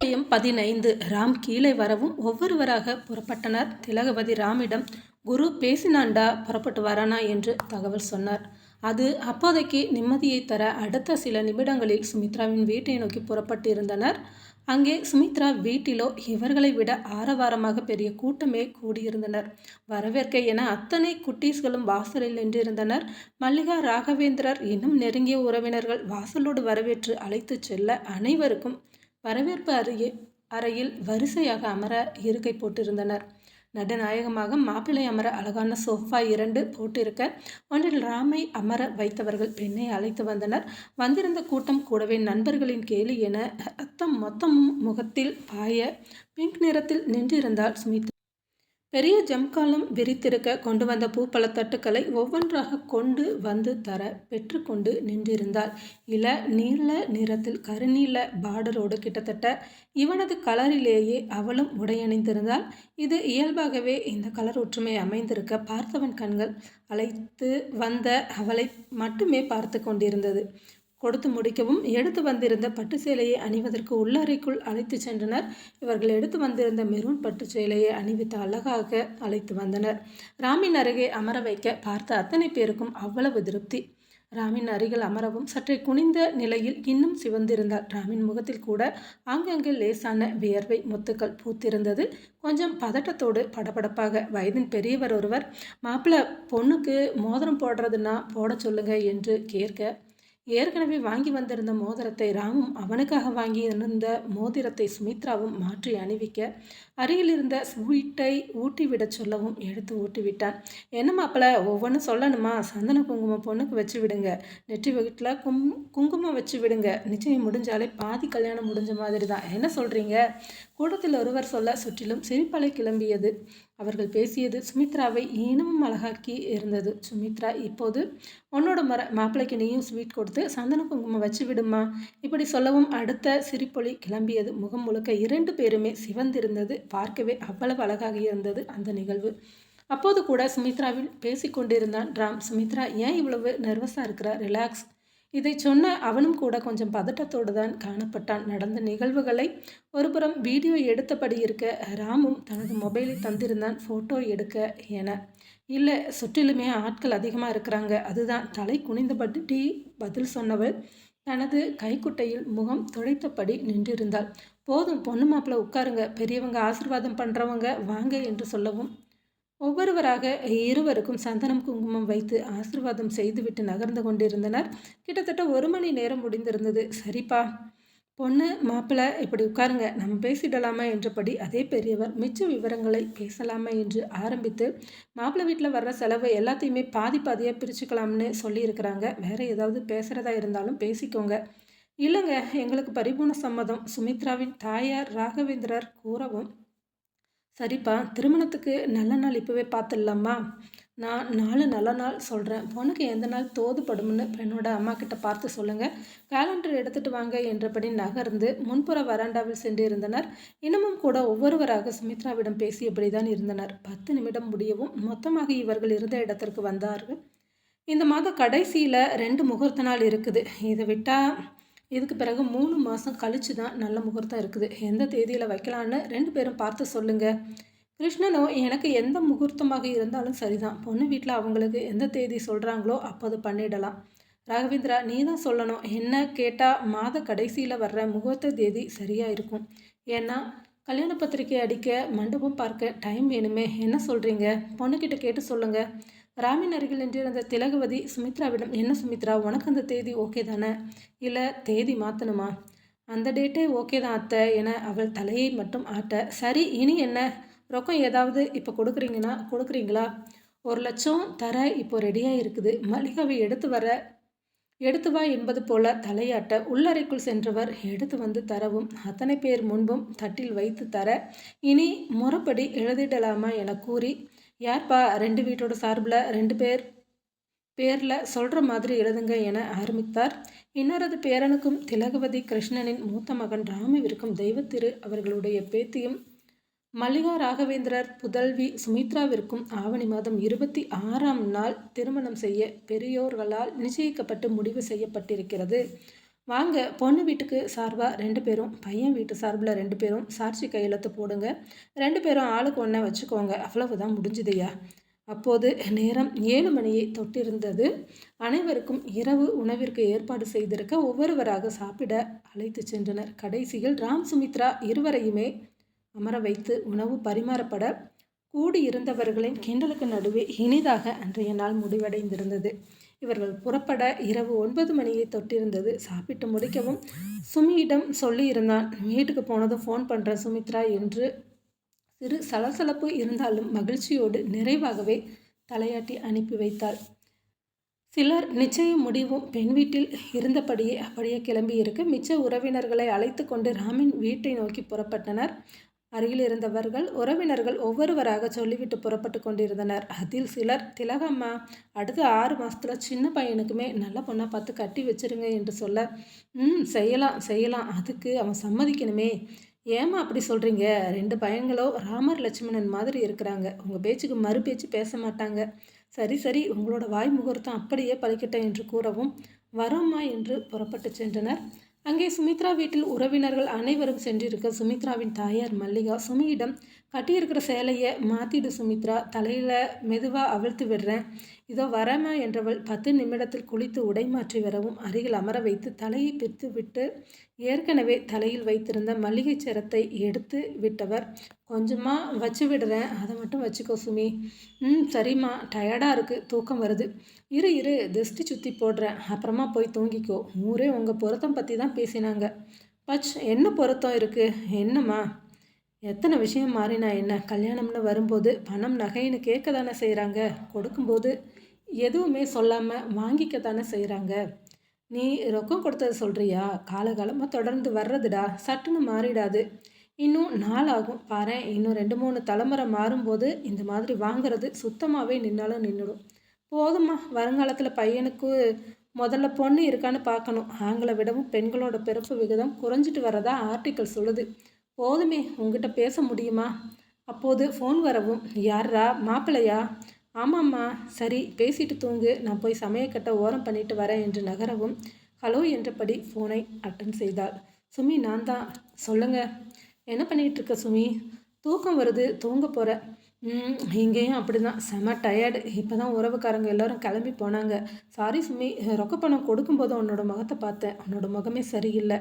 15 ராம் கீழே வரவும் ஒவ்வொருவராக புறப்பட்டனர். திலகவதி ராமிடம், குரு பேசினாண்டா, புறப்பட்டு வரானா என்று தகவல் சொன்னார். அது அப்போதைக்கு நிம்மதியை தர அடுத்த சில நிமிடங்களில் சுமித்ராவின் வீட்டை நோக்கி புறப்பட்டிருந்தனர். அங்கே சுமித்ரா வீட்டிலோ இவர்களை விட ஆரவாரமாக பெரிய கூட்டமே கூடியிருந்தனர். வரவேற்க என அத்தனை குட்டீஸ்களும் வாசலில் நின்றிருந்தனர். மல்லிகா, ராகவேந்திரர் இன்னும் நெருங்கிய உறவினர்கள் வாசலோடு வரவேற்று அழைத்து செல்ல அனைவருக்கும் வரவேற்பு அறையில் வரிசையாக அமர இருக்கை போட்டிருந்தனர். நடுநாயகமாக மாப்பிள்ளை அமர அழகான சோஃபா 2 போட்டிருக்க, ஒன்றில் ராமை அமர வைத்தவர்கள் பெண்ணை அழைத்து வந்தனர். வந்திருந்த கூட்டம் கூடவே நண்பர்களின் கேலி என ரத்தம் மொத்தமும் முகத்தில் பாய பிங்க் நிறத்தில் நின்றிருந்தாள் சுமித்ரா. பெரிய ஜம்காலம் விரித்திருக்க கொண்டு வந்த பூப்பழத்தட்டுக்களை ஒவ்வொன்றாக கொண்டு வந்து தர பெற்றுக்கொண்டு நின்றிருந்தாள். நீல நிறத்தில் கருநீல பார்டரோடு கிட்டத்தட்ட இவனது கலரிலேயே அவளும் உடையணிந்திருந்தாள். இது இயல்பாகவே இந்த கலர் ஒற்றுமை அமைந்திருக்க பார்த்தவன் கண்கள் அழைத்து வந்த அவளை மட்டுமே பார்த்து கொண்டிருந்தது. கொடுத்து முடிக்கவும் எடுத்து வந்திருந்த பட்டு சேலையை அணிவதற்கு உள்ளறைக்குள் அழைத்து சென்றனர். இவர்கள் எடுத்து வந்திருந்த மெரூன் பட்டு சேலையை அணிவித்து அழகாக அழைத்து வந்தனர். ராமின் அருகே அமர வைக்க பார்த்த அத்தனை பேருக்கும் அவ்வளவு திருப்தி. ராமின் அருகில் அமரவும் சற்றே குனிந்த நிலையில் இன்னும் சிவந்திருந்தாள். ராமின் முகத்தில் கூட ஆங்கங்கே லேசான வியர்வை முத்துக்கள் பூத்திருந்தது. கொஞ்சம் பதட்டத்தோடு படபடப்பாக வயதின் பெரியவர் ஒருவர், மாப்பிள்ளை பொண்ணுக்கு மோதிரம் போடுறதுன்னா போட சொல்லுங்க என்று கேட்க, ஏற்கனவே வாங்கி வந்திருந்த மோதிரத்தை ராமும் அவனுக்காக வாங்கி இருந்த மோதிரத்தை சுமித்ராவும் மாற்றி அணிவிக்க, அருகில் இருந்த ஸ்வீட்டை ஊட்டிவிடச் சொல்லவும் எடுத்து ஊட்டிவிட்டான். என்ன மாப்பிள்ள, ஒவ்வொன்றும் சொல்லணுமா? சந்தன குங்குமம் பொண்ணுக்கு வச்சு விடுங்க, நெற்றி வீட்டில் குங்குமம் வச்சு விடுங்க, நிச்சயம் முடிஞ்சாலே பாதி கல்யாணம் முடிஞ்ச மாதிரி தான், என்ன சொல்கிறீங்க? கூட்டத்தில் ஒருவர் சொல்ல சுற்றிலும் சிரிப்பலை கிளம்பியது. அவர்கள் பேசியது சுமித்ராவை இன்னமும் அழகாக்கி இருந்தது. சுமித்ரா, இப்போது உன்னோட மாப்பிள்ளைக்கு நீயும் ஸ்வீட் கொடுத்து சந்தன குங்குமம் வச்சு விடுமா, இப்படி சொல்லவும் அடுத்த சிரிப்பொலி கிளம்பியது. முகம் முழுக்க 2 பேருமே சிவந்திருந்தது. பார்க்கவே அவ்வளவு அழகாக இருந்தது அந்த நிகழ்வு. அப்போது கூட சுமித்ராவில் பேசிக்கொண்டிருந்தான் ராம். சுமித்ரா, ஏன் இவ்வளவு நர்வஸாக இருக்கிற? ரிலாக்ஸ். இதை சொன்ன அவனும் கூட கொஞ்சம் பதட்டத்தோடு தான் காணப்பட்டான். நடந்த நிகழ்வுகளை ஒருபுறம் வீடியோ எடுத்தபடி இருக்க, ராமும் தனது மொபைலை தந்திருந்தான் ஃபோட்டோ எடுக்க என. இல்லை, சுற்றிலுமே ஆட்கள் அதிகமாக இருக்கிறாங்க, அதுதான். தலை குனிந்தபடி பதில் சொன்னவள் தனது கைக்குட்டையில் முகம் துடைத்தபடி நின்றிருந்தாள். போதும், பொண்ணு மாப்பிள்ளை உட்காருங்க, பெரியவங்க ஆசீர்வாதம் பண்ணுறவங்க வாங்க என்று சொல்லவும் ஒவ்வொருவராக இருவருக்கும் சந்தனம் குங்குமம் வைத்து ஆசீர்வாதம் செய்துவிட்டு நகர்ந்து கொண்டிருந்தனர். கிட்டத்தட்ட 1 மணி நேரம் முடிந்திருந்தது. சரிப்பா, பொண்ணு மாப்பிள்ளை இப்படி உட்காருங்க, நம்ம பேசிடலாமா என்றபடி அதே பெரியவர் மிச்ச விவரங்களை பேசலாமா என்று ஆரம்பித்து, மாப்பிள்ளை வீட்டில் வர்ற செலவு எல்லாத்தையுமே பாதி பாதியாக பிரிச்சுக்கலாம்னு சொல்லியிருக்கிறாங்க. வேறு ஏதாவது பேசுகிறதா இருந்தாலும் பேசிக்கோங்க. இல்லைங்க, எங்களுக்கு பரிபூர்ண சம்மதம், சுமித்ராவின் தாயார் ராகவேந்திரர் கூறவும், சரிப்பா, திருமணத்துக்கு நல்ல நாள் இப்போவே பார்த்துடலாமா? நான் 4 நல்ல நாள் சொல்கிறேன், பொண்ணுக்கு எந்த நாள் தோதுப்படும்னு பெண்ணோட அம்மா கிட்ட பார்த்து சொல்லுங்கள், கேலண்டர் எடுத்துகிட்டு வாங்க என்றபடி நகர்ந்து முன்புற வராண்டாவில் சென்றிருந்தனர். இன்னமும் கூட ஒவ்வொருவராக சுமித்ராவிடம் பேசியபடி தான் இருந்தனர். 10 நிமிடம் முடியவும் மொத்தமாக இவர்கள் இருந்த இடத்திற்கு வந்தார்கள். இந்த மாத கடைசியில் 2 முகூர்த்த நாள் இருக்குது. இதை விட்டால் இதுக்கு பிறகு 3 மாதம் கழித்து தான் நல்ல முகூர்த்தம் இருக்குது. எந்த தேதியில் வைக்கலான்னு 2 பேரும் பார்த்து சொல்லுங்கள். கிருஷ்ணனோ, எனக்கு எந்த முகூர்த்தமாக இருந்தாலும் சரிதான், பொண்ணு வீட்டில் அவங்களுக்கு எந்த தேதி சொல்கிறாங்களோ அப்போது பண்ணிடலாம். ராகவேந்திரா, நீ தான் சொல்லணும். என்ன கேட்டால் மாத கடைசியில் வர்ற முகூர்த்த தேதி சரியாக இருக்கும். ஏன்னா கல்யாண பத்திரிக்கை அடிக்க, மண்டபம் பார்க்க டைம் வேணுமே. என்ன சொல்கிறீங்க? பொண்ணுக்கிட்ட கேட்டு சொல்லுங்கள். ராமின் அருகில் நின்றிருந்த திலகவதி சுமித்ராவிடம், என்ன சுமித்ரா, உனக்கு அந்த தேதி ஓகே தானே? இல்லை தேதி மாற்றணுமா? அந்த டேட்டே ஓகே தான் அத்தை என அவள் தலையை மட்டும் ஆட்ட, சரி, இனி என்ன? ரொக்கம் ஏதாவது இப்போ கொடுக்குறீங்களா? 1 லட்சம் தர இப்போ ரெடியாக இருக்குது. மல்லிகாவை எடுத்து வா என்பது போல தலையாட்ட உள்ளறைக்குள் சென்றவர் எடுத்து வந்து தரவும், அத்தனை பேர் முன்பும் தட்டில் வைத்து தர, இனி முறைப்படி எழுதிடலாமா என கூறி, யார்ப்பா 2 வீட்டோட சார்பில் 2 பேரில் சொல்கிற மாதிரி எழுதுங்க என ஆரம்பித்தார். இன்னொரு பேரனுக்கும் திலகவதி கிருஷ்ணனின் மூத்த மகன் ராமுவிற்கும் தெய்வத்திரு அவர்களுடைய பேத்தியும் மல்லிகா ராகவேந்திரர் புதல்வி சுமித்ராவிற்கும் ஆவணி மாதம் 26ஆம் நாள் திருமணம் செய்ய பெரியோர்களால் நிச்சயிக்கப்பட்டு முடிவு செய்யப்பட்டிருக்கிறது. வாங்க பொண்ணு வீட்டுக்கு சார்பாக 2 பேரும், பையன் வீட்டு சார்பில் 2 பேரும் சாட்சி கையெழுத்து போடுங்க. 2 பேரும் ஆளுக்கு ஒன்றை வச்சுக்கோங்க. அவ்வளவுதான் முடிஞ்சுதுய்யா. அப்போது நேரம் 7 மணியை தொட்டிருந்தது. அனைவருக்கும் இரவு உணவிற்கு ஏற்பாடு செய்திருக்க ஒவ்வொருவராக சாப்பிட அழைத்து சென்றனர். கடைசியில் ராம் சுமித்ரா இருவரையுமே அமர வைத்து உணவு பரிமாறப்பட கூடியிருந்தவர்களின் கிண்டலுக்கு நடுவே இனிதாக அன்றைய நாள் முடிவடைந்திருந்தது. இவர்கள் புறப்பட இரவு 9 மணியை தொட்டிருந்தது. சாப்பிட்டு முடிக்கவும் சுமியிடம் சொல்லியிருந்தான். வீட்டுக்கு போனதும் ஃபோன் பண்ணுறேன் சுமித்ரா என்று. சிறு சலசலப்பு இருந்தாலும் மகிழ்ச்சியோடு நிறைவாகவே தலையாட்டி அனுப்பி வைத்தாள். சிலர் நிச்சயம் முடிவும் பெண் வீட்டில் இருந்தபடியே அப்படியே கிளம்பி இருக்க மிச்ச உறவினர்களை அழைத்து கொண்டு ராமின் வீட்டை நோக்கி புறப்பட்டனர். அருகில் இருந்தவர்கள் உறவினர்கள் ஒவ்வொருவராக சொல்லிவிட்டு புறப்பட்டு கொண்டிருந்தனர். அதில் சிலர், திலகம்மா அடுத்த 6 மாதத்துல சின்ன பையனுக்குமே நல்ல பொண்ணாக பார்த்து கட்டி வச்சிருங்க என்று சொல்ல, செய்யலாம் செய்யலாம், அதுக்கு அவன் சம்மதிக்கணுமே. ஏம்மா அப்படி சொல்கிறீங்க? 2 பையங்களோ ராமர் லட்சுமணன் மாதிரி இருக்கிறாங்க. உங்கள் பேச்சுக்கு மறு பேச்சு பேச மாட்டாங்க. சரி சரி, உங்களோட வாய் முகூர்த்தம் அப்படியே பலிக்கட்டும் என்று கூறவும், வரோம்மா என்று புறப்பட்டு சென்றனர். அங்கே சுமித்ரா வீட்டில் உறவினர்கள் அனைவரும் சென்றிருக்க சுமித்ராவின் தாயார் மல்லிகா சுமியிடம், கட்டியிருக்கிற சேலையை மாற்றிடு சுமித்ரா, தலையில் மெதுவாக அவிழ்த்து விடுறேன், இதோ வரமா என்றவள் 10 நிமிடத்தில் குளித்து உடை மாற்றி வரவும் அருகில் அமர வைத்து தலையை பிரித்து விட்டு ஏற்கனவே தலையில் வைத்திருந்த மல்லிகை சரத்தை எடுத்து விட்டவர், கொஞ்சமாக வச்சு விடுறேன், அதை மட்டும் வச்சுக்கோ சுமி. சரிம்மா, டயர்டாக இருக்குது, தூக்கம் வருது. இரு திருஷ்டி சுற்றி போடுறேன், அப்புறமா போய் தூங்கிக்கோ. ஊரே உங்கள் பொருத்தம் பற்றி தான் பேசினாங்க. பச், என்ன பொருத்தம் இருக்குது? என்னம்மா? எத்தனை விஷயம் மாறினா என்ன? கல்யாணம்னு வரும்போது பணம் நகைன்னு கேட்க தானே செய்கிறாங்க. கொடுக்கும்போது எதுவுமே சொல்லாமல் வாங்கிக்க தானே செய்கிறாங்க. நீ ரொக்கம் கொடுத்தது சொல்கிறியா? காலகாலமாக தொடர்ந்து வர்றதுடா, சட்டுன்னு மாறிடாது. இன்னும் நாள் ஆகும் பாரேன். இன்னும் 2-3 தலைமுறை மாறும்போது இந்த மாதிரி வாங்கிறது சுத்தமாகவே நின்னாலும் நின்றுடும். போதுமா, வருங்காலத்தில் பையனுக்கு முதல்ல பொண்ணு இருக்கான்னு பார்க்கணும். ஆண்களை விடவும் பெண்களோட பிறப்பு விகிதம் குறைஞ்சிட்டு வரதா ஆர்டிக்கல் சொல்லுது. போதுமே, உங்ககிட்ட பேச முடியுமா? அப்போது ஃபோன் வரவும், யாரா? மாப்பிள்ளையா? ஆமாம்மா. சரி, பேசிட்டு தூங்கு, நான் போய் சமையக்கட்டை ஓரம் பண்ணிட்டு வரேன் என்று நகரவும், ஹலோ என்றபடி ஃபோனை அட்டன் செய்தாள். சுமி, நான் தான். சொல்லுங்க. என்ன பண்ணிகிட்டு இருக்க சுமி? தூக்கம் வருது, தூங்க போகிறேன். இங்கேயும் அப்படி தான், செம டயர்டு. இப்போ தான் உறவுக்காரங்க எல்லோரும் கிளம்பி போனாங்க. சாரி சுமி, ரொக்க பணம் கொடுக்கும்போது உன்னோட முகத்தை பார்த்தேன். உன்னோட முகமே சரியில்லை.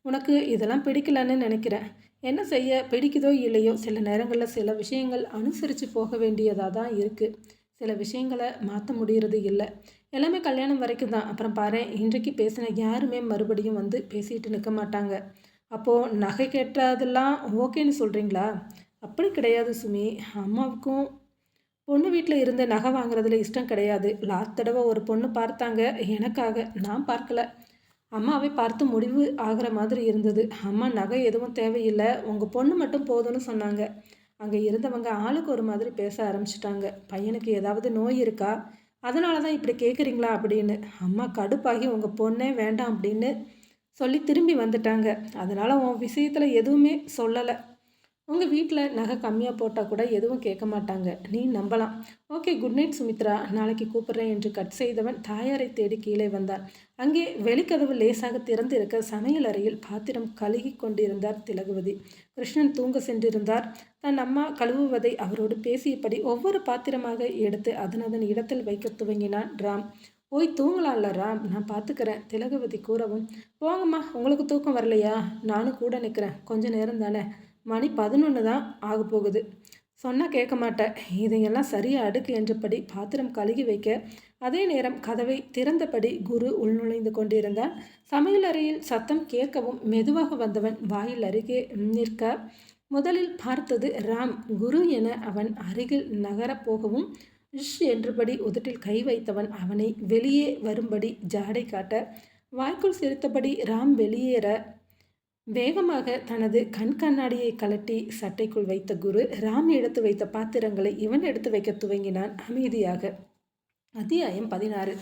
உனக்கு இதெல்லாம் பிடிக்கலன்னு நினைக்கிறேன். என்ன செய்ய, பிடிக்குதோ இல்லையோ சில நேரங்களில் சில விஷயங்கள் அனுசரித்து போக வேண்டியதாக தான் இருக்குது. சில விஷயங்களை மாற்ற முடியறது இல்லை. எல்லாமே கல்யாணம் வரைக்கும் தான். அப்புறம் பாரு, இன்றைக்கு பேசின யாருமே மறுபடியும் வந்து பேசிகிட்டு நிற்க மாட்டாங்க. அப்போது நகை கேட்டதெல்லாம் ஓகேன்னு சொல்கிறீங்களா? அப்படி கிடையாது சுமி. அம்மாவுக்கும் பொண்ணு வீட்டில் இருந்து நகை வாங்குறதுல இஷ்டம் கிடையாது. லாஸ்ட் தடவை ஒரு பொண்ணு பார்த்தாங்க எனக்காக, நான் பார்க்கல. அம்மாவை பார்த்து முடிவு ஆகிற மாதிரி இருந்தது. அம்மா நகை எதுவும் தேவையில்லை, உங்கள் பொண்ணு மட்டும் போதும்னு சொன்னாங்க. அங்கே இருந்தவங்க ஆளுக்கு ஒரு மாதிரி பேச ஆரம்பிச்சிட்டாங்க. பையனுக்கு ஏதாவது நோய் இருக்கா, அதனால தான் இப்படி கேட்குறீங்களா அப்படின்னு. அம்மா கடுப்பாகி உங்கள் பொண்ணே வேண்டாம் அப்படின்னு சொல்லி திரும்பி வந்துட்டாங்க. அதனால் உன் விஷயத்தில் எதுவுமே சொல்லலை. உங்கள் வீட்டில் நகை கம்மியாக போட்டால் கூட எதுவும் கேட்க மாட்டாங்க, நீ நம்பலாம். ஓகே, குட் நைட் சுமித்ரா, நாளைக்கு கூப்பிட்றேன் என்று கட் செய்தவன் தாயாரை தேடி கீழே வந்தான். அங்கே வெளிக்கதவு லேசாக திறந்து இருக்க சமையல் அறையில் பாத்திரம் கழுகி கொண்டிருந்தார் திலகவதி. கிருஷ்ணன் தூங்க சென்றிருந்தார். தன் அம்மா கழுவுவதை அவரோடு பேசியபடி ஒவ்வொரு பாத்திரமாக எடுத்து அதன் இடத்தில் வைக்க துவங்கினான் ராம். போய் தூங்கலாம்ல ராம், நான் பார்த்துக்கிறேன் திலகவதி கூறவும், போங்கம்மா, உங்களுக்கு தூக்கம் வரலையா? நானும் கூட நிற்கிறேன், கொஞ்ச நேரம் தானே, மணி 11 தான் ஆக போகுது. சொன்னால் கேட்க மாட்டேன், இதையெல்லாம் சரியாக அடுக்கு என்றபடி பாத்திரம் கழுகி வைக்க அதே நேரம் கதவை திறந்தபடி குரு உள்நுழைந்து கொண்டிருந்தான். சமையலறையில் சத்தம் கேட்கவும் மெதுவாக வந்தவன் வாயில் அருகே நிற்க முதலில் பார்த்தது ராம். குரு என அவன் அருகில் நகரப் போகவும் இஷ் என்றபடி உதட்டில் கை வைத்தவன் அவனை வெளியே வரும்படி ஜாடை காட்ட, வாய்க்குள் சிரித்தபடி ராம் வெளியேற வேகமாக தனது கண்ணாடியை கலட்டி சட்டைக்குள் வைத்த குரு ராம் எடுத்து வைத்த பாத்திரங்களை இவன் எடுத்து வைக்க துவங்கினான் அமைதியாக. அத்தியாயம் 16.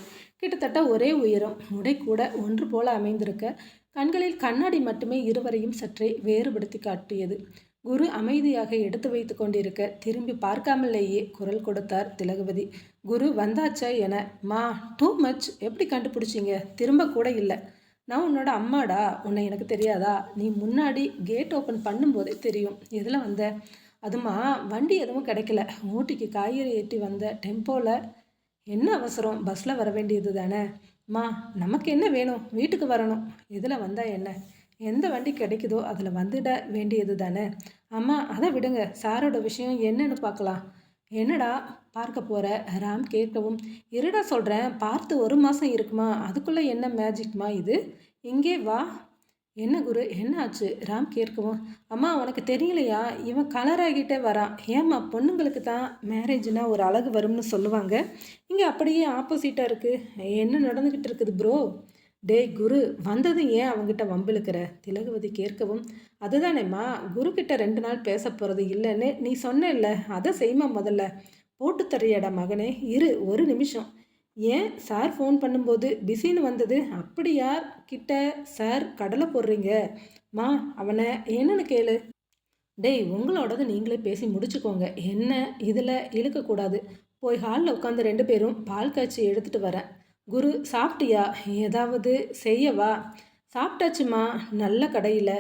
கிட்டத்தட்ட ஒரே உயரம், உடை கூட ஒன்று போல அமைந்திருக்க கண்களில் கண்ணாடி மட்டுமே இருவரையும் சற்றே வேறுபடுத்தி காட்டியது. குரு அமைதியாக எடுத்து வைத்து கொண்டிருக்க திரும்பி பார்க்காமலேயே குரல் கொடுத்தார் திலகவதி. குரு வந்தாச்சா என. மா, டூ மச், எப்படி கண்டுபிடிச்சிங்க? திரும்ப கூட இல்லை. நான் உன்னோட அம்மாடா, உன்னை எனக்கு தெரியாதா? நீ முன்னாடி கேட் ஓப்பன் பண்ணும்போதே தெரியும். எதில் வந்த? அதுமா வண்டி எதுவும் கிடைக்கல. ஊட்டிக்கு காய்கறி ஏற்றி வந்த டெம்போவில். என்ன அவசரம்? பஸ்ஸில் வர வேண்டியது தானே? மா, நமக்கு என்ன வேணும்? வீட்டுக்கு வரணும். இதில் வந்தால் என்ன? எந்த வண்டி கிடைக்குதோ அதில் வந்துட வேண்டியது தானே? அம்மா, அதை விடுங்க. சாரோட விஷயம் என்னன்னு பார்க்கலாம். என்னடா பார்க்க போகிற? ராம் கேட்கவும், இருடா சொல்கிறேன். பார்த்து 1 மாதம் இருக்குமா? அதுக்குள்ளே என்ன மேஜிக்மா இது? இங்கே வா. என்ன குரு, என்ன ஆச்சு? ராம் கேட்கவும், அம்மா உனக்கு தெரியலையா? இவன் கலராகிட்டே வரான். ஏம்மா, பொண்ணுங்களுக்கு தான் மேரேஜ்னா ஒரு அழகு வரும்னு சொல்லுவாங்க. இங்கே அப்படியே ஆப்போசிட்டாக இருக்குது. என்ன நடந்துக்கிட்டு இருக்குது ப்ரோ? டே குரு, வந்ததும் ஏன் அவங்ககிட்ட வம்பிழுக்கிற? திலகவதி கேட்கவும், அதுதானேம்மா, குருக்கிட்ட 2 நாள் பேச போகிறது இல்லைன்னு நீ சொன்ன, அதை செய்யுமா முதல்ல. போட்டு தரையடா மகனே. இரு ஒரு நிமிஷம். ஏன் சார் ஃபோன் பண்ணும்போது பிஸின்னு வந்தது? அப்படி யார் கிட்ட சார் கடலை போடுறீங்க? மா, அவனை என்னன்னு கேளு. டேய், உங்களோடது நீங்களே பேசி முடிச்சுக்கோங்க. என்ன இதில் இழுக்கக்கூடாது. போய் ஹாலில் உட்காந்து 2 பேரும் பால் காய்ச்சி எடுத்துகிட்டு வரேன். குரு, சாப்பிட்டியா? ஏதாவது செய்யவா? சாப்பிட்டாச்சுமா, நல்ல கடையில்.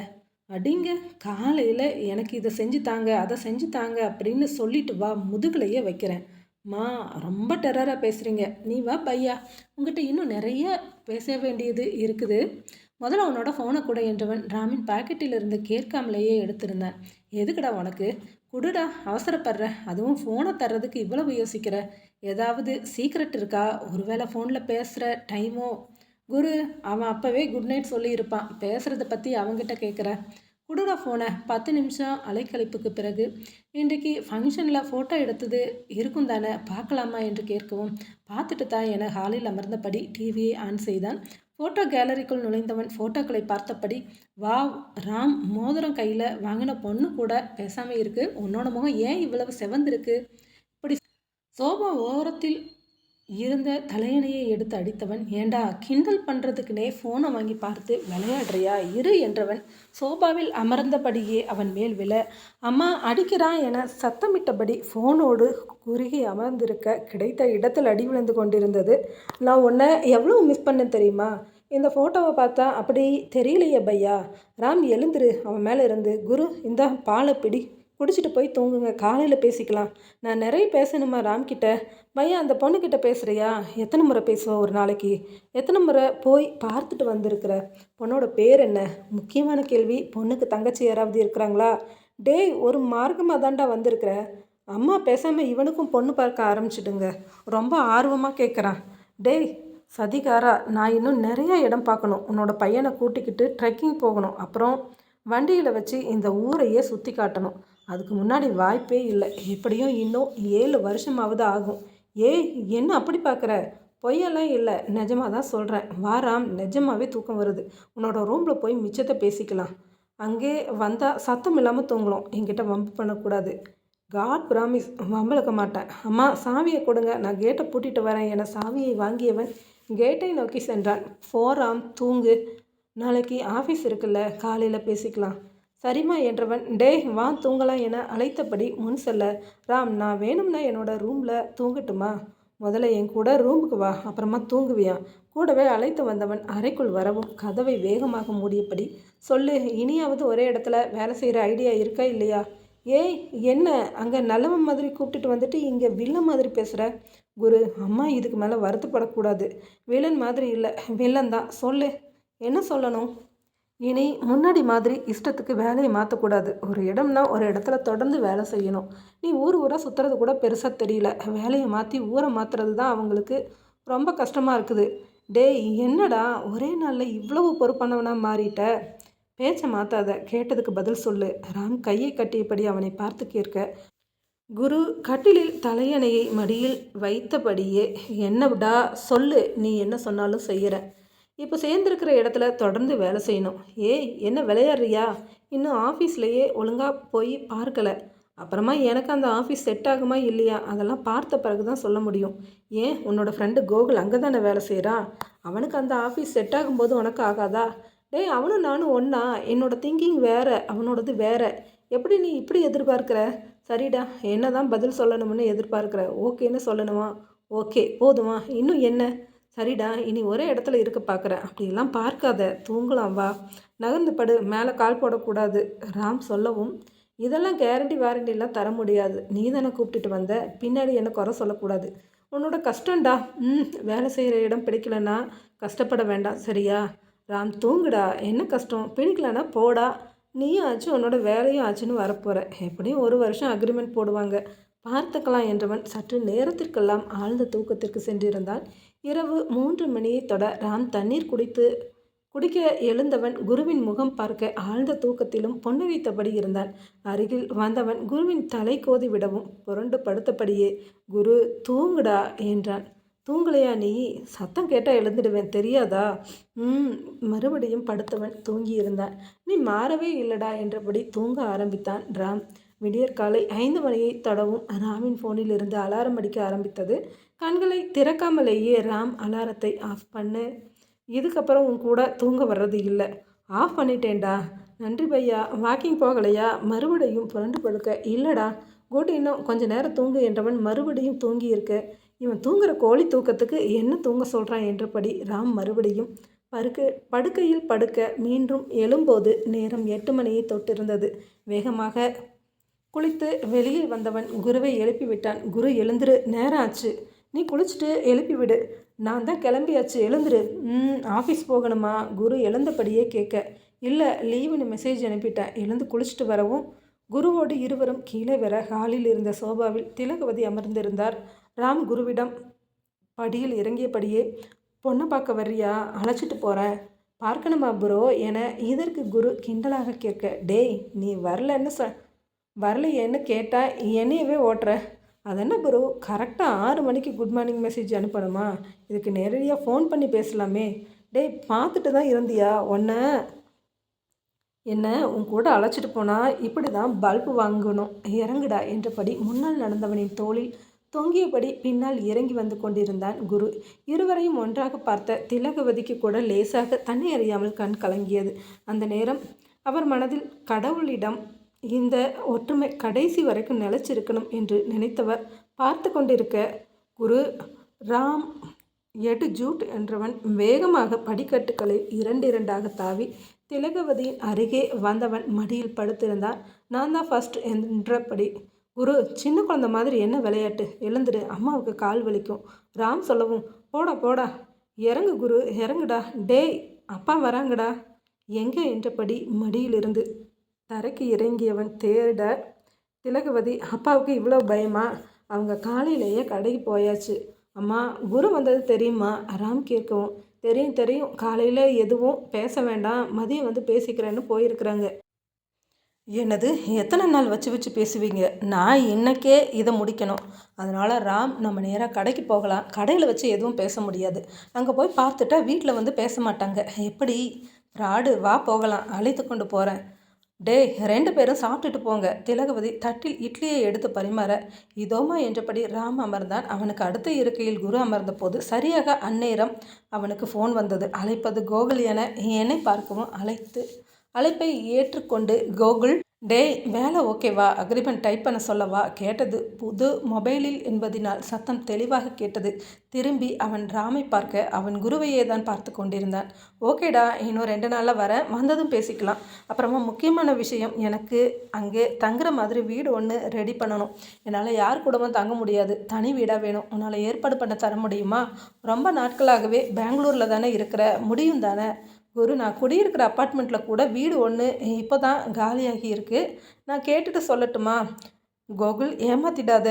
அடிங்க, காலையில் எனக்கு இதை செஞ்சு தாங்க, அதை செஞ்சு தாங்க அப்படின்னு சொல்லிட்டு வா, முதுகுலையே வைக்கிறேன். மா, ரொம்ப டெரராக பேசுகிறீங்க. நீ வா பையா, உங்ககிட்ட இன்னும் நிறைய பேச வேண்டியது இருக்குது. முதல்ல உன்னோட ஃபோனை கூட என்றவன் ராமின் பாக்கெட்டில் இருந்து கேட்காமலேயே எடுத்திருந்தான். எதுக்குடா உனக்கு? குடுடா, அவசரப்படுற. அதுவும் ஃபோனை தர்றதுக்கு இவ்வளவு யோசிக்கிற. ஏதாவது சீக்ரெட் இருக்கா? ஒருவேளை ஃபோனில் பேசுகிற டைமோ? குரு, அவன் அப்போவே குட் நைட் சொல்லியிருப்பான். பேசுகிறத பற்றி அவங்ககிட்ட கேட்குற. குடுடா ஃபோனை. 10 நிமிஷம் அலைக்கழிப்புக்கு பிறகு, இன்றைக்கு ஃபங்க்ஷனில் ஃபோட்டோ எடுத்தது இருக்கும் தானே, பார்க்கலாமா என்று கேட்கவும், பார்த்துட்டு தான் என ஹாலில் அமர்ந்தபடி டிவியை ஆன் செய்தான். ஃபோட்டோ கேலரிக்குள் நுழைந்தவன் ஃபோட்டோக்களை பார்த்தபடி, வாவ் ராம், மோதிரம் கையில் வாங்கின பொண்ணு கூட பேசாமல் இருக்கு. உன்னோட முகம் ஏன் இவ்வளவு செவந்திருக்கு? இப்படி சோபா ஓரத்தில் இருந்த தலையணையை எடுத்து அடித்தவன், ஏண்டா கிண்டல் பண்ணுறதுக்குனே ஃபோனை வாங்கி பார்த்து விளையாடுறியா? இரு என்றவன் சோபாவில் அமர்ந்தபடியே அவன் மேல் விழ, அம்மா அடிக்கிறான் என சத்தமிட்டபடி ஃபோனோடு குறுகி அமர்ந்திருக்க கிடைத்த இடத்தில் அடி விழுந்து கொண்டிருந்தது. நான் உன்னை எவ்வளோ மிஸ் பண்ண தெரியுமா? இந்த ஃபோட்டோவை பார்த்தா அப்படி தெரியலையே பையா. ராம் எழுந்துரு அவன் மேலே இருந்து. குரு, இந்த பாலை பிடி, குடிச்சிட்டு போய் தூங்குங்க, காலையில் பேசிக்கலாம். நான் நிறைய பேசணுமா ராம்கிட்ட? பையா, அந்த பொண்ணுக்கிட்ட பேசுகிறியா? எத்தனை முறை பேசுவோம் ஒரு நாளைக்கு? எத்தனை முறை போய் பார்த்துட்டு வந்திருக்கிற? பொண்ணோட பேர் என்ன? முக்கியமான கேள்வி. பொண்ணுக்கு தங்கச்சி யாராவது இருக்கிறாங்களா? டேய், ஒரு மார்க்கமாக தாண்டா வந்திருக்கிற. அம்மா பேசாமல் இவனுக்கும் பொண்ணு பார்க்க ஆரம்பிச்சிடுங்க. ரொம்ப ஆர்வமாக கேட்குறான். டேய் சதிகாரா, நான் இன்னும் நிறைய இடம் பார்க்கணும். உன்னோட பையனை கூட்டிக்கிட்டு ட்ரெக்கிங் போகணும். அப்புறம் வண்டியில் வச்சு இந்த ஊரையே சுற்றி காட்டணும். அதுக்கு முன்னாடி வாய்ப்பே இல்லை. எப்படியும் இன்னும் 7 வருஷமாவது ஆகும். ஏய், என்ன அப்படி பார்க்குற? பொய்யெல்லாம் இல்லை, நிஜமாக தான் சொல்கிறேன். வாராம், நிஜமாகவே தூக்கம் வருது. உன்னோட ரூமில் போய் மிச்சத்தை பேசிக்கலாம். அங்கே வந்தால் சத்தம் இல்லாமல் தூங்கலாம். என்கிட்ட வம்பு பண்ணக்கூடாது. காட் ப்ராமிஸ், வம்பளுக்க மாட்டேன். அம்மா, சாவியை கொடுங்க, நான் கேட்டை பூட்டிட்டு வரேன் என சாவியை வாங்கியவன் கேட்டை நோக்கி சென்றான். போராம், தூங்கு. நாளைக்கு ஆஃபீஸ் இருக்குல்ல, காலையில் பேசிக்கலாம். சரிம்மா என்றவன், டே வா தூங்கலாம் என அழைத்தபடி முன் செல்ல, ராம், நான் வேணும்னா என்னோட ரூமில் தூங்கட்டுமா? முதல்ல என் கூட ரூமுக்கு வா, அப்புறமா தூங்குவியா? கூடவே அழைத்து வந்தவன் அறைக்குள் வரவும் கதவை வேகமாக மூடியபடி, சொல்லு, இனியாவது ஒரே இடத்துல வேலை செய்கிற ஐடியா இருக்கா இல்லையா? ஏய், என்ன அங்கே நல்லவன் மாதிரி கூப்பிட்டுட்டு வந்துட்டு இங்கே வில்லன் மாதிரி பேசுகிற? குரு, அம்மா இதுக்கு மேலே வருத்தப்படக்கூடாது. வில்லன் மாதிரி இல்லை, வில்லன் தான். சொல்லு, என்ன சொல்லணும்? இனி முன்னாடி மாதிரி இஷ்டத்துக்கு வேலையை மாற்றக்கூடாது. ஒரு இடம்னா ஒரு இடத்துல தொடர்ந்து வேலை செய்யணும். நீ ஊராக சுற்றுறது கூட பெருசாக தெரியல. வேலையை மாற்றி ஊரை மாற்றுறது தான் அவங்களுக்கு ரொம்ப கஷ்டமாக இருக்குது. டேய், என்னடா ஒரே நாளில் இவ்வளவு பொறுப்பானவனாக மாறிட்ட? பேச்சை மாற்றாத, கேட்டதுக்கு பதில் சொல்லு. ராம் கையை கட்டியபடி அவனை பார்த்து கேட்க, குரு கட்டிலில் தலையணையை மடியில் வைத்தபடியே, என்னடா சொல்லு, நீ என்ன சொன்னாலும் செய்கிற. இப்போ சேர்ந்துருக்கிற இடத்துல தொடர்ந்து வேலை செய்யணும். ஏய், என்ன விளையாடுறியா? இன்னும் ஆஃபீஸ்லேயே ஒழுங்காக போய் பார்க்கலை. அப்புறமா எனக்கு அந்த ஆஃபீஸ் செட் ஆகுமா இல்லையா அதெல்லாம் பார்த்த பிறகு தான் சொல்ல முடியும். ஏன், உன்னோட ஃப்ரெண்டு கோகுல் அங்கே தானே வேலை செய்கிறான்? அவனுக்கு அந்த ஆஃபீஸ் செட் ஆகும்போது உனக்கு ஆகாதா? டேய், அவனும் நானும் ஒன்றா? என்னோடய திங்கிங் வேறு, அவனோடது வேறு. எப்படி நீ இப்படி எதிர்பார்க்குற? சரிடா, என்ன தான் பதில் சொல்லணும்னு எதிர்பார்க்குற? ஓகேன்னு சொல்லணுமா? ஓகே போதுமா? இன்னும் என்ன? சரிடா, இனி ஒரே இடத்துல இருக்க பார்க்குறேன். அப்படியெல்லாம் பார்க்காத, தூங்கலாம் வா. நகர்ந்து படு, மேலே கால் போடக்கூடாது. ராம் சொல்லவும், இதெல்லாம் கேரண்டி வாரண்டிலாம் தர முடியாது. நீ தானே கூப்பிட்டுட்டு வந்த, பின்னாடி என்ன குறை சொல்லக்கூடாது. உன்னோட கஷ்டம்டா. வேலை செய்கிற இடம் பிடிக்கலன்னா கஷ்டப்பட வேண்டாம் சரியா? ராம் தூங்குடா, என்ன கஷ்டம்? பிடிக்கலன்னா போடா. நீயும் ஆச்சு, உன்னோட வேலையும் ஆச்சுன்னு வரப்போகிற. எப்படியும் 1 வருஷம் அக்ரிமெண்ட் போடுவாங்க, பார்த்துக்கலாம் என்றவன் சற்று நேரத்திற்கெல்லாம் ஆழ்ந்த தூக்கத்திற்கு சென்றிருந்தான். இரவு 3 மணியை தொட ராம் தண்ணீர் குடிக்க எழுந்தவன் குருவின் முகம் பார்க்க ஆழ்ந்த தூக்கத்திலும் பொன்னவித்தபடி இருந்தான். அருகில் வந்தவன் குருவின் தலை கோதி விடவும் புரண்டு படுத்தபடியே, குரு தூங்குடா என்றான். தூங்கலையா நீ? சத்தம் கேட்டால் எழுந்துடுவேன் தெரியாதா? மறுபடியும் படுத்தவன் தூங்கியிருந்தான். நீ மாறவே இல்லடா என்றபடி தூங்க ஆரம்பித்தான் ராம். விடியற்காலை 5 மணியை தொடவும் ராமின் ஃபோனில் இருந்து அலாரம் அடிக்க ஆரம்பித்தது. கண்களை திறக்காமலேயே ராம் அலாரத்தை ஆஃப் பண்ணு. இதுக்கப்புறம் உன் கூட தூங்க வர்றது இல்லை. ஆஃப் பண்ணிட்டேன்டா. நன்றி பையா. வாக்கிங் போகலையா? மறுபடியும் புரண்டு படுக்க. இல்லைடா, குட், இன்னும் கொஞ்ச நேரம் தூங்கு என்றவன் மறுபடியும் தூங்கி இருக்க, இவன் தூங்குற கோழி தூக்கத்துக்கு என்ன தூங்க சொல்கிறான் என்றபடி ராம் மறுபடியும் படுக்கையில் படுக்க மீண்டும் எழும்போது நேரம் 8 மணியை தொட்டிருந்தது. வேகமாக குளித்து வெளியில் வந்தவன் குருவை எழுப்பி விட்டான். குரு எழுந்துரு, நேரம் ஆச்சு. நீ குளிச்சுட்டு எழுப்பிவிடு. நான் தான் கிளம்பியாச்சு, எழுந்துரு. ஆஃபீஸ் போகணுமா? குரு எழுந்தபடியே கேட்க, இல்லை லீவுன்னு மெசேஜ் அனுப்பிட்டேன். எழுந்து குளிச்சுட்டு வரவும் குருவோடு இருவரும் கீழே வர ஹாலில் இருந்த சோபாவில் திலகவதி அமர்ந்திருந்தார். ராம் குருவிடம் படியில் இறங்கியபடியே, பொண்ணை பார்க்க வர்றியா? அழைச்சிட்டு போகிறேன். பார்க்கணுமா ப்ரோ என இதற்கு குரு கிண்டலாக கேட்க, டேய் நீ வரலையேன்னு கேட்டால் என்னையவே ஓட்டுற. அதென்ன ப்ரோ, கரெக்டாக 6 மணிக்கு குட் மார்னிங் மெசேஜ் அனுப்பணுமா? இதுக்கு நேரடியாக ஃபோன் பண்ணி பேசலாமே. டேய் பார்த்துட்டு தான் இருந்தியா? என்ன உன் கூட அழைச்சிட்டு போனால் இப்படி தான் பல்பு வாங்கணும். இறங்குடா என்றபடி முன்னால் நடந்தவனின் தோளில் தொங்கியபடி பின்னால் இறங்கி வந்து கொண்டிருந்தான் குரு. இருவரையும் ஒன்றாக பார்த்த திலகவதிக்கு கூட லேசாக தன்னை அறியாமல் கண் கலங்கியது. அந்த நேரம் அவர் மனதில் கடவுளிடம் இந்த ஒற்றுமை கடைசி வரைக்கும் நிலைச்சிருக்கணும் என்று நினைத்தவர் பார்த்து கொண்டிருக்க, குரு ராம் எடு ஜூட் என்றவன் வேகமாக படிக்கட்டுகளை இரண்டாக தாவி திலகவதியின் அருகே வந்தவன் மடியில் படுத்திருந்தான். நான் தான் ஃபர்ஸ்ட் என்றபடி, குரு சின்ன குழந்தை மாதிரி என்ன விளையாட்டு? எழுந்துடு, அம்மாவுக்கு கால் வலிக்கும். ராம் சொல்லவும், போடா போடா, இறங்கு குரு, இறங்குடா. டேய் அப்பா வராங்கடா. எங்கே என்றபடி மடியிலிருந்து தரைக்கு இறங்கியவன் தேட, திலகவதி, அப்பாவுக்கு இவ்வளோ பயமா? அவங்க காலையிலேயே கடைக்கு போயாச்சு. அம்மா குரு வந்தது தெரியுமா? ராம் கேட்கவும், தெரியும், காலையில் எதுவும் பேச வேண்டாம், மதியம் வந்து பேசிக்கிறேன்னு போயிருக்கிறாங்க. என்னது, எத்தனை நாள் வச்சு பேசுவீங்க? நான் இன்னைக்கே இதை முடிக்கணும். அதனால் ராம், நம்ம நேராக கடைக்கு போகலாம். கடையில் வச்சு எதுவும் பேச முடியாது. அங்கே போய் பார்த்துட்டா வீட்டில் வந்து பேச மாட்டாங்க. எப்படி? ஃப்ராடு, வா போகலாம், அழைத்து கொண்டு போகிறேன். டே 2 பேரும் சாப்பிட்டுட்டு போங்க. திலகவதி தட்டில் இட்லியை எடுத்து பரிமாற, இதோமா என்றபடி ராம் அமர்ந்தான். அவனுக்கு அடுத்த இருக்கையில் குரு அமர்ந்த போது சரியாக அந்நேரம் அவனுக்கு ஃபோன் வந்தது. அழைப்பது கோகுல் என என்னை பார்க்கவும் அழைப்பை ஏற்றுக்கொண்டு, கோகுல், டேய் வேலை ஓகேவா? அக்ரிமெண்ட் டைப் பண்ண சொல்லவா? கேட்டது புது மொபைலில் என்பதினால் சத்தம் தெளிவாக கேட்டது. திரும்பி அவன் ராமை பார்க்க அவன் குருவையே தான் பார்த்து கொண்டிருந்தான். ஓகேடா, இன்னும் 2 நாளில் வரேன், வந்ததும் பேசிக்கலாம். அப்புறமா முக்கியமான விஷயம், எனக்கு அங்கே தங்குற மாதிரி வீடு ஒன்று ரெடி பண்ணணும். என்னால் யார் கூடவும் தங்க முடியாது, தனி வீடாக வேணும். உன்னால் ஏற்பாடு பண்ண தர முடியுமா? ரொம்ப நாட்களாகவே பெங்களூரில் தானே இருக்கிற, முடியும் தானே? குரு, நான் குடியிருக்கிற அப்பார்ட்மெண்ட்டில் கூட வீடு ஒன்று இப்போ தான் காலியாகி இருக்குது. நான் கேட்டுட்டு சொல்லட்டுமா? கோகுல், ஏமாத்திடாத,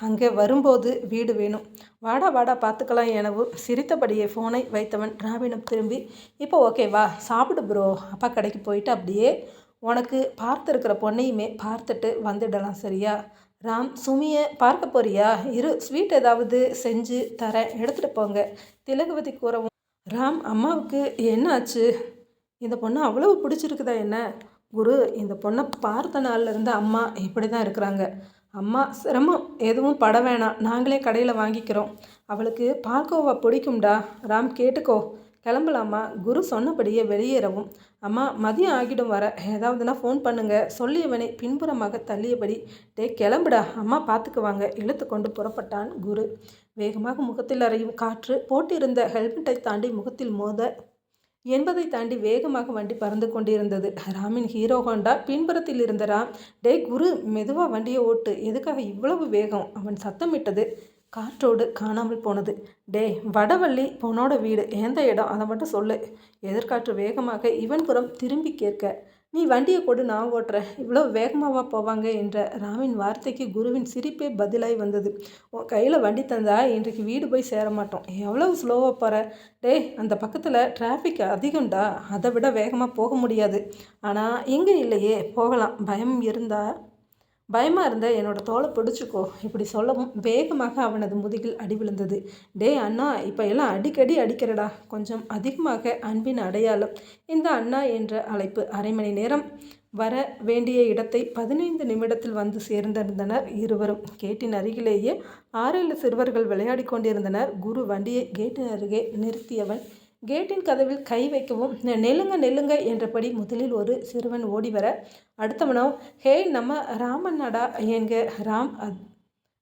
அங்கே வரும்போது வீடு வேணும். வாடா பார்த்துக்கலாம் எனவும் சிரித்தபடியே ஃபோனை வைத்தவன் ராவிடம் திரும்பி, இப்போ ஓகேவா? சாப்பிடு ப்ரோ. அப்பா கடைக்கு போயிட்டு அப்படியே உனக்கு பார்த்துருக்கிற பொண்ணையுமே பார்த்துட்டு வந்துடலாம் சரியா? ராம், சுமியை பார்க்க போறியா? ஸ்வீட் ஏதாவது செஞ்சு தரேன், எடுத்துகிட்டு போங்க. திலகவதி கூறவும், ராம், அம்மாவுக்கு என்ன ஆச்சு? இந்த பொண்ணை அவ்வளவு பிடிச்சிருக்குதா என்ன? குரு, இந்த பொண்ணை பார்த்த நாள்லேருந்து அம்மா இப்படி தான் இருக்கிறாங்க. அம்மா சிரமம் எதுவும் பட வேணாம், நாங்களே கடையில் வாங்கிக்கிறோம். அவளுக்கு பால்கோவா பிடிக்கும்டா. ராம், கேட்டுக்கோ. கிளம்பலாமா? குரு சொன்னபடியே வெளியேறவும், அம்மா மதியம் ஆகிடும் வர, ஏதாவதுனா ஃபோன் பண்ணுங்க சொல்லியவனை பின்புறமாக தள்ளியபடி, டே கிளம்புடா, அம்மா பார்த்துக்குவாங்க இழுத்து கொண்டு புறப்பட்டான் குரு. வேகமாக முகத்தில் அறையும் காற்று போட்டிருந்த ஹெல்மெட்டை தாண்டி முகத்தில் மோத என்பதை தாண்டி வேகமாக வண்டி பறந்து கொண்டிருந்தது. ராமின் ஹீரோ ஹோண்டா பின்புறத்தில் இருந்த ராம், டே குரு மெதுவாக வண்டியை ஓட்டு, எதுக்காக இவ்வளவு வேகம்? அவன் சத்தமிட்டது காற்றோடு காணாமல் போனது. டே வடவள்ளி பொண்ணோட வீடு எந்த இடம் அதை மட்டும் சொல்லு. எதிர்காற்று வேகமாக இவன் புறம் திரும்பி கேட்க, நீ வண்டியை கொடு நான் ஓட்டுறேன், இவ்வளோ வேகமாகவா போவாங்க என்ற ராமின் வார்த்தைக்கு குருவின் சிரிப்பே பதிலாய் வந்தது. உன் கையில் வண்டி தந்தா இன்றைக்கு வீடு போய் சேர மாட்டோம், எவ்வளவு ஸ்லோவாக போகிற? டே அந்த பக்கத்தில் டிராஃபிக் அதிகம்டா, அதை விட வேகமாக போக முடியாது. ஆனால் இங்கே இல்லையே, போகலாம். பயமாக இருந்த என்னோட தோலை பிடிச்சிக்கோ. இப்படி சொல்லவும் வேகமாக அவனது முதுகில் அடி விழுந்தது. டே அண்ணா, இப்போ எல்லாம் அடிக்கடி அடிக்கிறடா, கொஞ்சம் அதிகமாக அன்பின் அடையாளம் இந்த அண்ணா என்ற அழைப்பு. அரை மணி நேரம் வர வேண்டிய இடத்தை 15 நிமிடத்தில் வந்து சேர்ந்திருந்தனர் இருவரும். கேட்டின் அருகிலேயே 6-7 சிறுவர்கள் விளையாடி கொண்டிருந்தனர். குரு வண்டியை கேட்டின் அருகே நிறுத்தியவன் கேட்டின் கதவில் கை வைக்கவும், நெல்லுங்க நெல்லுங்க என்றபடி முதலில் ஒரு சிறுவன் ஓடி வர, அடுத்தவனோ, ஹே நம்ம ராமண்ணாடா என்க.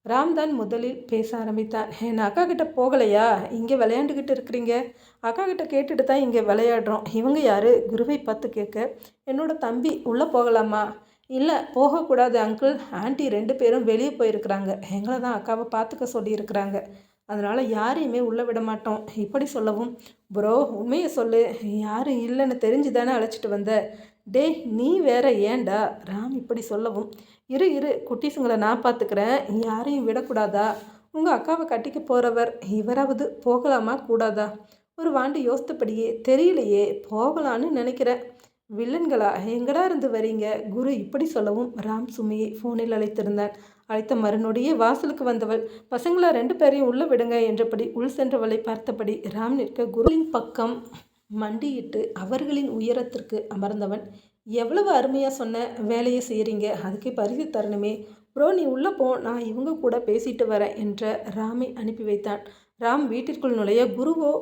ராம் தான் முதலில் பேச ஆரம்பித்தான். என் அக்கா கிட்ட போகலையா? இங்கே விளையாண்டுக்கிட்டு இருக்கிறீங்க? அக்கா கிட்ட கேட்டுட்டு தான் இங்கே விளையாடுறோம். இவங்க யார்? குருவை பார்த்து கேட்க, என்னோட தம்பி. உள்ளே போகலாமா? இல்லை போகக்கூடாது அங்கிள், ஆண்டி 2 பேரும் வெளியே போயிருக்கிறாங்க, எங்களை தான் அக்காவை பார்த்துக்க சொல்லியிருக்கிறாங்க, அதனால் யாரையுமே உள்ளே விட மாட்டோம். இப்படி சொல்லவும், ப்ரோ உண்மையை சொல்லு, யாரும் இல்லைன்னு தெரிஞ்சு தானே அழைச்சிட்டு வந்த? டே நீ வேற ஏண்டா? ராம் இப்படி சொல்லவும், இரு குட்டீஸுங்களை நான் பார்த்துக்கிறேன், யாரையும் விடக்கூடாதா? உங்கள் அக்காவை கட்டிக்க போகிறவர் இவராவது போகலாமா கூடாதா? ஒரு வாண்டு யோசித்தபடியே, தெரியலையே, போகலான்னு நினைக்கிறேன். வில்லன்களா எங்கடா இருந்து வரீங்க? குரு இப்படி சொல்லவும் ராம் சுமையை ஃபோனில் அழைத்திருந்தான். அழைத்த மறுநொடியே வாசலுக்கு வந்தவள், பசங்களா 2 பேரையும் உள்ளே விடுங்க என்றபடி உள் சென்றவளை பார்த்தபடி ராம் நிற்க குருவின் பக்கம் மண்டியிட்டு அவர்களின் உயரத்திற்கு அமர்ந்தவன், எவ்வளவு அருமையாக சொன்ன வேலையை செய்கிறீங்க, அதுக்கே பரிசு தரணுமே. ப்ரோ நீ உள்ளே போ, நான் இவங்க கூட பேசிட்டு வரேன் என்ற ராமை அனுப்பி வைத்தான். ராம் வீட்டிற்குள் நுழைய, குருவோ,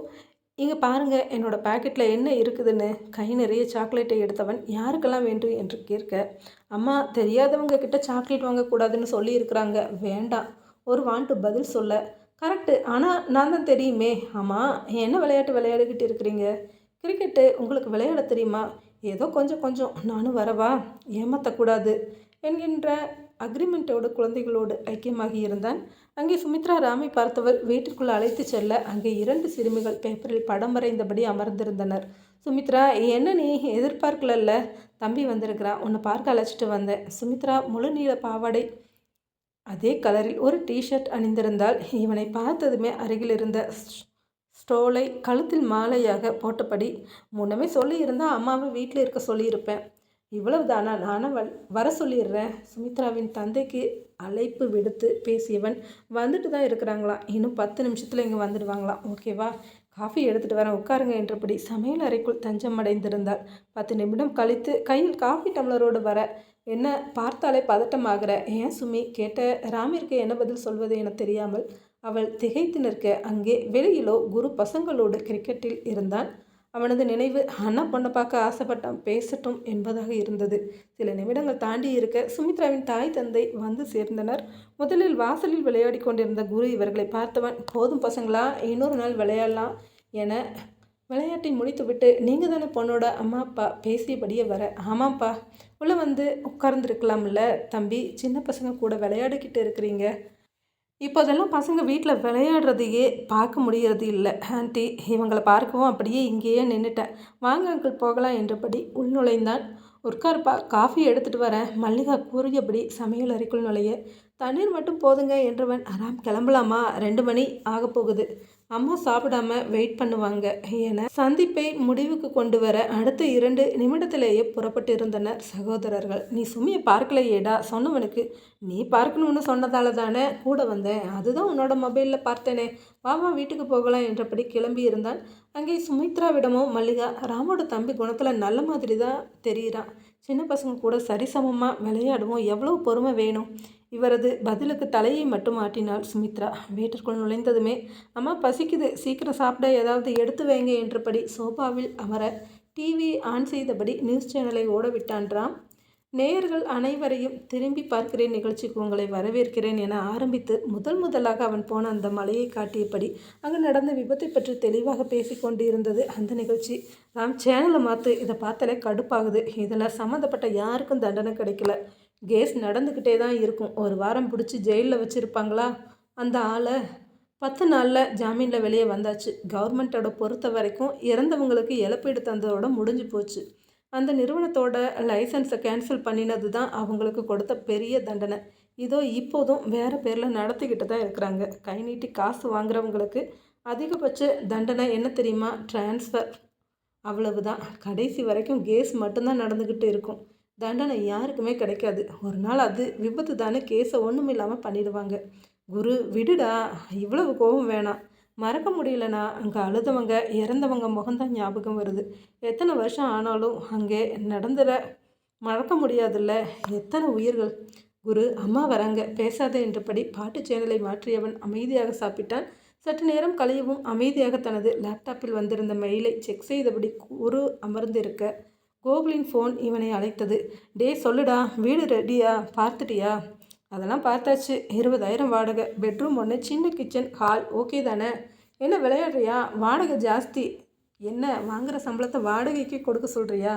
இங்கே பாருங்கள் என்னோடய பேக்கெட்டில் என்ன இருக்குதுன்னு கை நிறைய சாக்லேட்டை எடுத்தவன் யாருக்கெல்லாம் வேண்டும் என்று கேட்க, அம்மா தெரியாதவங்க கிட்ட சாக்லேட் வாங்கக்கூடாதுன்னு சொல்லியிருக்கிறாங்க, வேண்டாம். ஒரு வாண்டு பதில் சொல்ல, கரெக்டு, ஆனால் நான் தான் தெரியுமே. ஆமாம், என்ன விளையாட்டு விளையாடிக்கிட்டு இருக்கிறீங்க? கிரிக்கெட்டு உங்களுக்கு விளையாட தெரியுமா? ஏதோ கொஞ்சம் கொஞ்சம், நானும் வரவா? ஏமாற்றக்கூடாது என்கின்ற அக்ரிமெண்ட்டோடு குழந்தைகளோடு ஐக்கியமாகி இருந்தான். அங்கே சுமித்ரா ராமை பார்த்தவர் வீட்டிற்குள் அழைத்து செல்ல, அங்கே 2 சிறுமிகள் பேப்பரில் படம் வரைந்தபடி அமர்ந்திருந்தனர். சுமித்ரா, என்ன நீ எதிர்பார்க்கலல்ல? தம்பி வந்திருக்கிறான், உன்னை பார்க்க அழைச்சிட்டு வந்தேன். சுமித்ரா முழு நீள பாவாடை அதே கலரில் ஒரு டிஷர்ட் அணிந்திருந்தால். இவனை பார்த்ததுமே அருகில் இருந்த ஸ்டோலை கழுத்தில் மாலையாக போட்டபடி, முன்னமே சொல்லியிருந்தால் அம்மாவை வீட்டில் இருக்க சொல்லியிருப்பேன். இவ்வளவு தானா? நானும் வர சொல்லிடுறேன். சுமித்ராவின் தந்தைக்கு அழைப்பு விடுத்து பேசியவன், வந்துட்டு தான் இருக்கிறாங்களாம், இன்னும் 10 நிமிஷத்தில் இங்கே வந்துடுவாங்களாம், ஓகேவா? காஃபி எடுத்துகிட்டு வரேன், உட்காருங்க என்றபடி சமையல் அறைக்குள் தஞ்சம் அடைந்திருந்தாள். 10 நிமிடம் கழித்து கையில் காஃபி டம்ளரோடு வர, என்ன பார்த்தாலே பதட்டமாகிற ஏன் சுமி கேட்ட ராமிற்கு என்ன பதில் சொல்வது என தெரியாமல் அவள் திகைத்து நிற்க, அங்கே வெளியிலோ குரு பசங்களோடு கிரிக்கெட்டில் இருந்தான். அவனது நினைவு அண்ணா பொண்ணை பார்க்க ஆசைப்பட்டான், பேசட்டும் என்பதாக இருந்தது. சில நிமிடங்கள் தாண்டி இருக்க சுமித்ராவின் தாய் தந்தை வந்து சேர்ந்தனர். முதலில் வாசலில் விளையாடி கொண்டிருந்த குரு இவர்களை பார்த்தவன், போதும் பசங்களா, இன்னொரு நாள் விளையாடலாம் என விளையாட்டை முடித்துவிட்டு, நீங்கள் தானே பொண்ணோட அம்மா அப்பா பேசியபடியே வர. ஆமாம்ப்பா, உள்ளே வந்து உட்கார்ந்துருக்கலாம்ல தம்பி, சின்ன பசங்க கூட விளையாடிக்கிட்டு இருக்கிறீங்க. இப்போதெல்லாம் பசங்க வீட்டில் விளையாடுறதையே பார்க்க முடியறது இல்லை ஆண்டி. இவங்களை பார்க்கவும் அப்படியே இங்கேயே நின்றுட்டேன். வாங்க அங்கிள் போகலாம் என்றபடி உள்நுழைந்தான். உட்கார்ப்பா, காஃபி எடுத்துகிட்டு வரேன் மல்லிகா கூறியபடி சமையல் அறைக்குள் நுழைய, தண்ணீர் மட்டும் போதுங்க என்றவன், ராம் கிளம்பலாமா? 2 மணி ஆகப்போகுது, அம்மா சாப்பிடாம வெயிட் பண்ணுவாங்க என சந்திப்பை முடிவுக்கு கொண்டு வர அடுத்த 2 நிமிடத்திலேயே புறப்பட்டு இருந்தனர் சகோதரர்கள். நீ சுமியை பார்க்கலையேடா? சொன்னவனுக்கு நீ பார்க்கணும்னு சொன்னதால தானே கூட வந்தேன், அதுதான் உன்னோட மொபைலில் பார்த்தேனே, வாமா வீட்டுக்கு போகலாம் என்றபடி கிளம்பி இருந்தான். அங்கே சுமித்ராவிடமோ மல்லிகா, ராமோட தம்பி குணத்தில் நல்ல மாதிரி தான் தெரிகிறான், சின்ன பசங்க கூட சரிசமமாக விளையாடுவோம், எவ்வளோ பொறுமை வேணும். இவரது பதிலுக்கு தலையை மட்டும் ஆட்டினாள் சுமித்ரா. வீட்டிற்குள் நுழைந்ததுமே, அம்மா பசிக்குது, சீக்கிரம் சாப்பிட ஏதாவது எடுத்து வைங்க என்றபடி சோபாவில் அமர டிவி ஆன் செய்தபடி நியூஸ் சேனலை ஓட விட்டான் ராம். நேயர்கள் அனைவரையும் திரும்பி பார்க்கிறேன் நிகழ்ச்சிக்கு உங்களை வரவேற்கிறேன் என ஆரம்பித்து முதலாக அவன் போன அந்த மலையை காட்டியபடி அங்கு நடந்த விபத்தை பற்றி தெளிவாக பேசி கொண்டு இருந்தது அந்த நிகழ்ச்சி. ராம், சேனலை மாற்று, இதை பார்த்தாலே கடுப்பாகுது. இதில் சம்மந்தப்பட்ட யாருக்கும் தண்டனை கிடைக்கல. கேஸ் நடந்துக்கிட்டே தான் இருக்கும். ஒரு வாரம் பிடிச்சி ஜெயிலில் வச்சுருப்பாங்களா அந்த ஆளை? 10 நாளில் ஜாமீனில் வெளியே வந்தாச்சு. கவர்மெண்ட்டோட பொறுத்த வரைக்கும் இறந்தவங்களுக்கு இழப்பீடு தந்ததோட முடிஞ்சு போச்சு. அந்த நிறுவனத்தோட லைசன்ஸை கேன்சல் பண்ணினது தான் அவங்களுக்கு கொடுத்த பெரிய தண்டனை. இதோ இப்போதும் வேறு பேரில் நடத்திக்கிட்டு தான் இருக்கிறாங்க. கை நீட்டி காசு வாங்குறவங்களுக்கு அதிகபட்ச தண்டனை என்ன தெரியுமா? டிரான்ஸ்ஃபர். அவ்வளவுதான். கடைசி வரைக்கும் கேஸ் மட்டும்தான் நடந்துக்கிட்டு இருக்கும். தண்டனை யாருக்குமே கிடைக்காது. ஒரு நாள் அது விபத்து தானே, கேஸை ஒன்றும் இல்லாமல் பண்ணிடுவாங்க. குரு, விடுடா, இவ்வளவு கோபம் வேணாம். மறக்க முடியலண்ணா. அங்கே அழுதவங்க இறந்தவங்க முகம்தான் ஞாபகம் வருது. எத்தனை வருஷம் ஆனாலும் அங்கே நடந்துட மறக்க முடியாதுல்ல. எத்தனை உயிர்கள். குரு, அம்மா வராங்க, பேசாத என்றபடி பாட்டு சேனலை மாற்றியவன் அமைதியாக சாப்பிட்டான். சற்று நேரம் கழியவும் அமைதியாக தனது லேப்டாப்பில் வந்திருந்த மெயிலை செக் செய்தபடி குரு அமர்ந்திருக்க கோகுலின் ஃபோன் இவனை அழைத்தது. டே சொல்லுடா, வீடு ரெடியா? பார்த்துட்டியா? அதெல்லாம் பார்த்தாச்சு. 20,000 வாடகை, பெட்ரூம் 1, சின்ன கிச்சன், ஹால். ஓகே தானே? என்ன விளையாடுறியா? வாடகை ஜாஸ்தி. என்ன வாங்குகிற சம்பளத்தை வாடகைக்கு கொடுக்க சொல்கிறியா?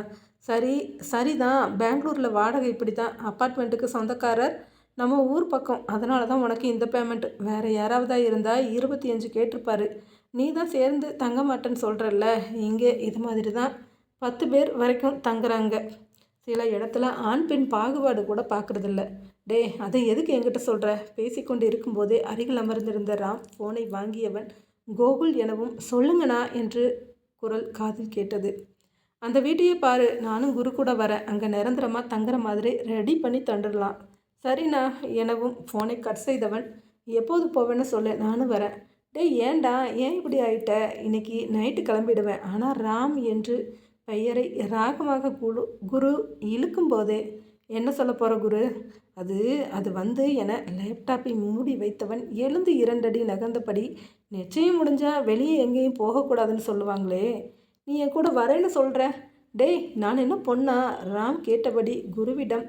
சரிதான். பெங்களூரில் வாடகை இப்படி தான். அப்பார்ட்மெண்ட்டுக்கு சொந்தக்காரர் நம்ம ஊர் பக்கம். அதனால தான் உனக்கு இந்த பேமெண்ட். வேறு யாராவதா இருந்தால் 25 கேட்டிருப்பாரு. நீ தான் சேர்ந்து தங்க மாட்டேன்னு சொல்கிறல்ல. இங்கே இது மாதிரி தான் 10 பேர் வரைக்கும் தங்குறாங்க. சில இடத்துல ஆண் பெண் பாகுபாடு கூட பார்க்குறதில்ல. டே, அதை எதுக்கு என்கிட்ட சொல்கிற? பேசிக்கொண்டு இருக்கும்போதே அருகில் அமர்ந்திருந்த ராம் ஃபோனை வாங்கியவன் கோகுல் எனவும் சொல்லுங்கண்ணா என்று குரல் காதில் கேட்டது. அந்த வீட்டையே பாரு, நானும் குரு கூட வரேன். அங்கே நிரந்தரமாக தங்குற மாதிரி ரெடி பண்ணி தந்துடலாம். சரிண்ணா எனவும் ஃபோனை கட் செய்தவன் எப்போது போவேன்னு சொல்லு, நானும் வரேன். டே, ஏன்டா, ஏன் இப்படி ஆயிட்ட? இன்னைக்கு நைட்டு கிளம்பிடுவேன். ஆனால் ராம் என்று பெயரை ராகமாக குரு இழுக்கும்போதே என்ன சொல்ல போகிற குரு? அது வந்து என லேப்டாப்பை மூடி வைத்தவன் எழுந்து 2 அடி நகர்ந்தபடி, நிச்சயம் முடிஞ்சால் வெளியே எங்கேயும் போகக்கூடாதுன்னு சொல்லுவாங்களே, நீ என் கூட வரேன்னு சொல்கிற? டேய், நான் என்ன பொண்ணா? ராம் கேட்டபடி குருவிடம்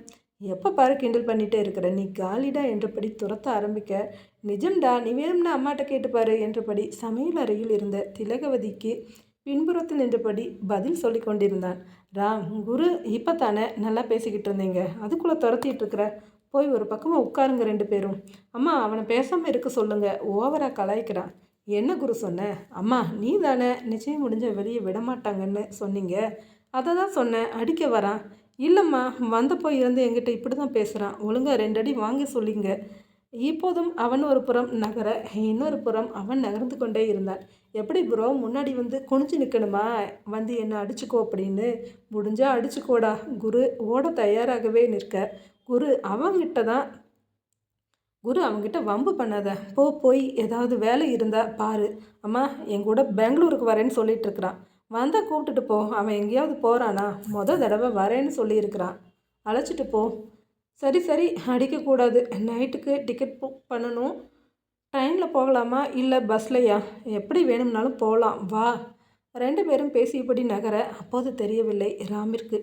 எப்போ பாரு கிண்டல் பண்ணிகிட்டே இருக்கிற, நீ காலிடா என்றபடி துரத்த ஆரம்பிக்க, நிஜம்டா, நீ வேணும்னா அம்மாட்ட கேட்டுப்பாரு என்றபடி சமையல் அறையில் இருந்த திலகவதிக்கு பின்புறத்தில் நின்றபடி பதில் சொல்லி கொண்டிருந்தான். ராம், குரு இப்போ தானே நல்லா பேசிக்கிட்டு இருந்தீங்க, அதுக்குள்ளே துரத்திட்டு இருக்கிற? போய் ஒரு பக்கமாக உட்காருங்க 2 பேரும். அம்மா, அவனை பேசாமல் இருக்க சொல்லுங்க, ஓவராக கலாய்க்கிறான். என்ன குரு சொன்ன? அம்மா, நீ தானே நிச்சயம் முடிஞ்ச வெளியே விடமாட்டாங்கன்னு சொன்னீங்க. அதை தான் சொன்னேன். அடிக்க வரான். இல்லைம்மா, வந்தப்போ இருந்து என்கிட்ட இப்படி தான் பேசுகிறான். ஒழுங்காக 2 அடி வாங்கி சொல்லிங்க. இப்போதும் அவன் ஒரு புறம் நகர இன்னொரு புறம் அவன் நகர்ந்து கொண்டே இருந்தான். எப்படி ப்ரோ, முன்னாடி வந்து குனிஞ்சு நிற்கணுமா? வந்து என்ன அடிச்சுக்கோ அப்படின்னு? முடிஞ்சா அடிச்சுக்கோடா. குரு ஓட தயாராகவே நிற்க குரு அவங்ககிட்ட வம்பு பண்ணாத. போய் ஏதாவது வேலை இருந்தால் பாரு. அம்மா, என் கூட பெங்களூருக்கு வரேன்னு சொல்லிட்டு இருக்கிறான். வந்தால் கூப்பிட்டுட்டு போ. அவன் எங்கேயாவது போகிறானா? தடவை வரேன்னு சொல்லியிருக்கிறான். அழைச்சிட்டு போ. சரி, அடிக்கக்கூடாது. நைட்டுக்கு டிக்கெட் புக் பண்ணணும். ட்ரெயினில் போகலாமா இல்லை பஸ்லையா? எப்படி வேணும்னாலும் போகலாம், வா. 2 பேரும் பேசியபடி நகர அப்போது தெரியவில்லை ராமிற்கு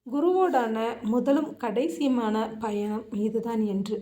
குருவோடான முதலும் கடைசியுமான பயணம் இதுதான் என்று.